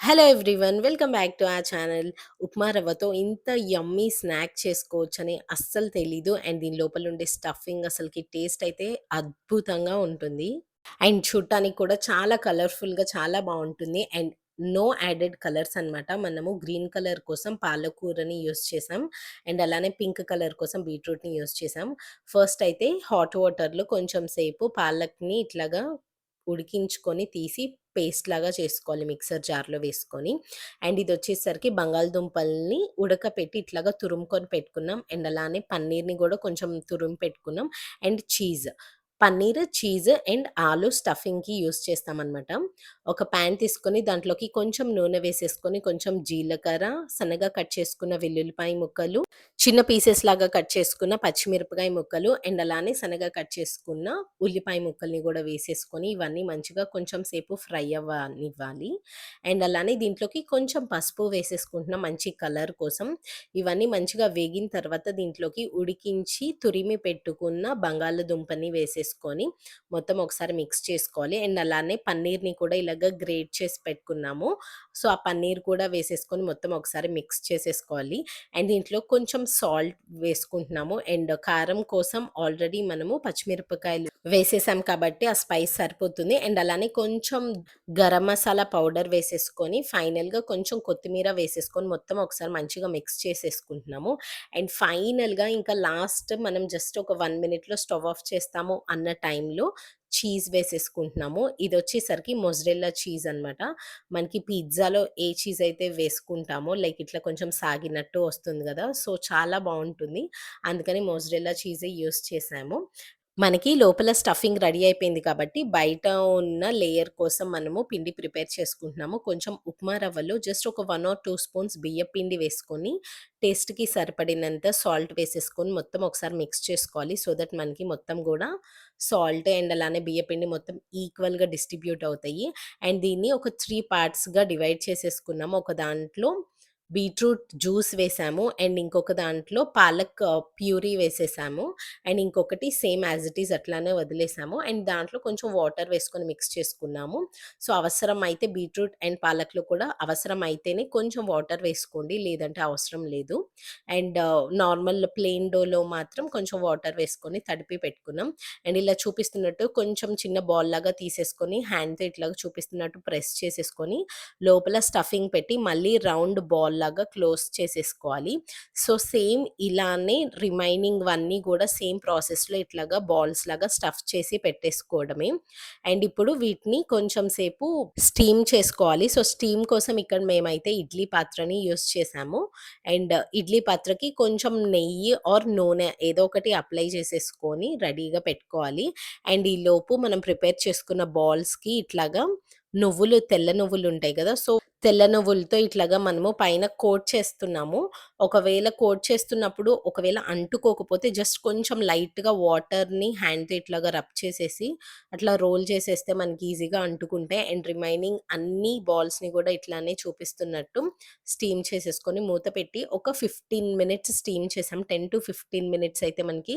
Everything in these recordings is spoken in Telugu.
Hello everyone. Welcome back to our channel. Upma రవ్వతో ఇంత యమ్మీ స్నాక్ చేసుకోవచ్చని అస్సలు తెలీదు. అండ్ దీని లోపల ఉండే స్టఫింగ్ అసలకి టేస్ట్ అయితే అద్భుతంగా ఉంటుంది. అండ్ చూడటానికి కూడా చాలా కలర్‌ఫుల్‌గా చాలా బావుంటుంది. అండ్ నో యాడెడ్ కలర్స్ అనమాట. మనము గ్రీన్ కలర్ కోసం పాలకూరని యూజ్ చేసాం. అండ్ అలానే పింక్ కలర్ కోసం బీట్రూట్‌ని యూజ్ చేసాం. ఫస్ట్ అయితే హాట్ వాటర్‌లో కొంచెం సేపు పాలక్‌ని ఇట్లాగా ఉడికించుకొని తీసి పేస్ట్ లాగా చేసుకోవాలి మిక్సర్ జార్‌లో వేసుకొని. అండ్ ఇదొచ్చేసరికి బంగాళదుంపల్ని ఉడకపెట్టి ఇట్లాగా తురుముకొని పెట్టుకున్నాం. అండ్ అలానే పన్నీర్‌ని గూడా కొంచెం తురిమి పెట్టుకున్నాం. And cheese. Paneer, cheese and ఆలు స్టఫింగ్‌కి యూజ్ చేస్తామనమాట. ఒక పాన్ తీసుకొని దాంట్లోకి కొంచెం నూనె వేసేసుకొని, కొంచెం జీలకర్ర, సన్నగా కట్ చేసుకున్న వెల్లుల్లిపాయ ముక్కలు, చిన్న పీసెస్ లాగా కట్ చేసుకున్న పచ్చిమిరపకాయ ముక్కలు అండ్ అలానే సన్నగా కట్ చేసుకున్న ఉల్లిపాయ ముక్కల్ని గూడా వేసేసుకొని, ఇవన్నీ మంచిగా కొంచెం సేపు ఫ్రై అవ్వనివ్వాలి. అండ్ అలానే దీంట్లోకి కొంచెం పసుపు వేసేసుకుంటున్నాం మంచి కలర్ కోసం. ఇవన్నీ మంచిగా వేగిన తర్వాత దీంట్లోకి ఉడికించి తురిమి పెట్టుకున్న బంగాళదుంపని వేసేసుకొని మొత్తం ఒకసారి మిక్స్ చేసుకోవాలి. అండ్ అలానే పన్నీర్‌ని కూడా ఇలాగ గ్రేట్ చేసి పెట్టుకున్నాము. సో, ఆ పన్నీర్ కూడా వేసేసుకొని మొత్తం ఒకసారి మిక్స్ చేసేసుకోవాలి. అండ్ దీంట్లో కొంచెం సాల్ట్ వేసుకుంటున్నాము. అండ్ కారం కోసం ఆల్రెడీ మనము పచ్చిమిరపకాయలు వేసేసాం కాబట్టి ఆ స్పైస్ సరిపోతుంది. అండ్ అలానే కొంచెం గరం మసాలా పౌడర్ వేసేసుకొని ఫైనల్‌గా కొంచెం కొత్తిమీర వేసేసుకొని మొత్తం ఒకసారి మంచిగా మిక్స్ చేసేసుకుంటున్నాము. అండ్ ఫైనల్‌గా ఇంకా లాస్ట్ మనం జస్ట్ ఒక 1 మినిట్‌లో స్టవ్ ఆఫ్ చేస్తాము అన్న టైంలో చీజ్ వేసేసుకుంటున్నాము. ఇదొచ్చేసరికి మొజరెల్లా చీజ్ అనమాట. మనకి పిజ్జాలో ఏ చీజ్ అయితే వేసుకుంటామో లైక్ ఇట్లా కొంచెం సాగినట్టు వస్తుంది గదా! సో, చాలా బావుంటుంది. అందుకని మొజరెల్లా చీజే యూజ్ చేశాము. మనకి లోపల స్టఫింగ్ రెడీ అయిపోయింది కాబట్టి, బయట ఉన్న లేయర్ కోసం మనము పిండి ప్రిపేర్ చేసుకుంటున్నాము. కొంచెం ఉప్మా రవ్వలో జస్ట్ ఒక 1 ఆర్ 2 స్పూన్స్ బియ్యపు పిండి వేసుకొని, టేస్ట్‌కి సరిపడినంత సాల్ట్ వేసేసుకొని, మొత్తం ఒకసారి మిక్స్ చేసుకోవాలి. సో దట్ మనకి మొత్తం గూడా సాల్ట్ అండ్ అలానే బియ్యపిండి మొత్తం ఈక్వల్‌గా డిస్ట్రిబ్యూట్ అవుతాయి. అండ్ దీన్ని ఒక 3 పార్ట్స్‌గా డివైడ్ చేసేసుకున్నాము. ఒక దాంట్లో బీట్రూట్ జ్యూస్ వేసాము. అండ్ ఇంకొక దాంట్లో పాలక్ ప్యూరీ వేసేసాము. అండ్ ఇంకొకటి సేమ్ యాజ్ ఇట్ ఈజ్ అట్లానే వదిలేసాము. అండ్ దాంట్లో కొంచెం వాటర్ వేసుకొని మిక్స్ చేసుకున్నాము. సో, అవసరమైతే బీట్రూట్ అండ్ పాలక్‌లో కూడా అవసరమైతేనే కొంచెం వాటర్ వేసుకోండి. లేదంటే అవసరం లేదు. అండ్ నార్మల్ ప్లెయిన్ డోలో మాత్రం కొంచెం వాటర్ వేసుకొని తడిపి పెట్టుకున్నాం. అండ్ ఇలా చూపిస్తున్నట్టు కొంచెం చిన్న బాల్ లాగా తీసేసుకొని హ్యాండ్‌తో ఇట్లాగా చూపిస్తున్నట్టు ప్రెస్ చేసేసుకొని లోపల స్టఫింగ్ పెట్టి మళ్ళీ రౌండ్ బాల్ లాగా క్లోజ్ చేసేసుకోవాలి. సో, సేమ్ ఇలానే రిమైనింగ్‌వన్నీ గూడా సేమ్ ప్రాసెస్‌లో ఇట్లాగా బాల్స్ లాగా స్టఫ్ చేసి పెట్టేసుకోవడమే. అండ్ ఇప్పుడు వీటిని కొంచెం సేపు స్టీమ్ చేసుకోవాలి. సో, స్టీమ్ కోసం ఇక్కడ మేమైతే ఇడ్లీ పాత్రని యూజ్ చేశాము. అండ్ ఇడ్లీ పాత్రకి కొంచెం నెయ్యి ఆర్ నూనె ఏదో ఒకటి అప్లై చేసేసుకొని రెడీగా పెట్టుకోవాలి. అండ్ ఈలోపు మనం ప్రిపేర్ చేసుకున్న బాల్స్‌కి ఇట్లాగా తెల్ల నువ్వులుంటాయి గదా! సో, తెల్ల నువ్వులతో ఇట్లాగా మనము పైన కోట్ చేస్తున్నాము. ఒకవేళ కోట్ చేస్తున్నప్పుడు ఒకవేళ అంటుకోకపోతే జస్ట్ కొంచెం లైట్‌గా వాటర్‌ని హ్యాండ్‌తో ఇట్లాగా రబ్ చేసేసి, అట్లా రోల్ చేసేస్తే మనకి ఈజీగా అంటుకుంటాయి. అండ్ రిమైనింగ్ అన్ని బాల్స్‌ని గూడా ఇట్లానే చూపిస్తున్నట్టు స్టీమ్ చేసేసుకొని మూత పెట్టి ఒక 15 మినిట్స్ స్టీమ్ చేసాం. 10-15 మినిట్స్ అయితే మనకి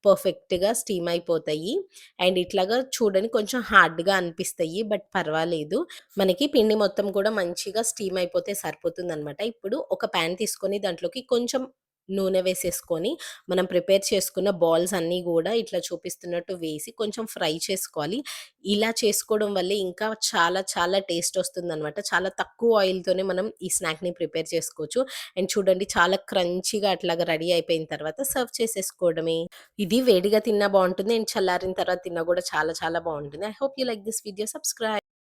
పర్ఫెక్ట్‌గా స్టీమ్ అయిపోతాయి. అండ్ ఇట్లాగా చూడడానికి కొంచెం హార్డ్‌గా అనిపిస్తాయి. బట్ పర్వాలేదు. మనకి పిండి మొత్తం కూడా మంచిగా స్టీమ్ అయిపోతే సరిపోతుందనమాట. ఇప్పుడు ఒక పాన్ తీసుకొని దాంట్లోకి కొంచెం నూనె వేసేసుకొని, మనం ప్రిపేర్ చేసుకున్న బాల్స్ అన్నీ గూడా ఇట్లా చూపిస్తున్నట్టు వేసి కొంచెం ఫ్రై చేసుకోవాలి. ఇలా చేసుకోవడం వల్లే ఇంకా చాలా చాలా టేస్ట్ ఒస్తుందనమాట. చాలా తక్కువ ఆయిల్‌తోనే మనం ఈ స్నాక్‌ని ప్రిపేర్ చేసుకోవచ్చు. అండ్ చూడండి చాలా క్రంచీగా అట్లాగా రెడీ అయిపోయిన తర్వాత సర్వ్ చేసేసుకోవడమే. ఇది వేడిగా తిన్నా బావుంటుంది. అండ్ చల్లారిన తర్వాత తిన్నా గూడా చాలా చాలా బావుంటుంది. I hope you like this video. Subscribe.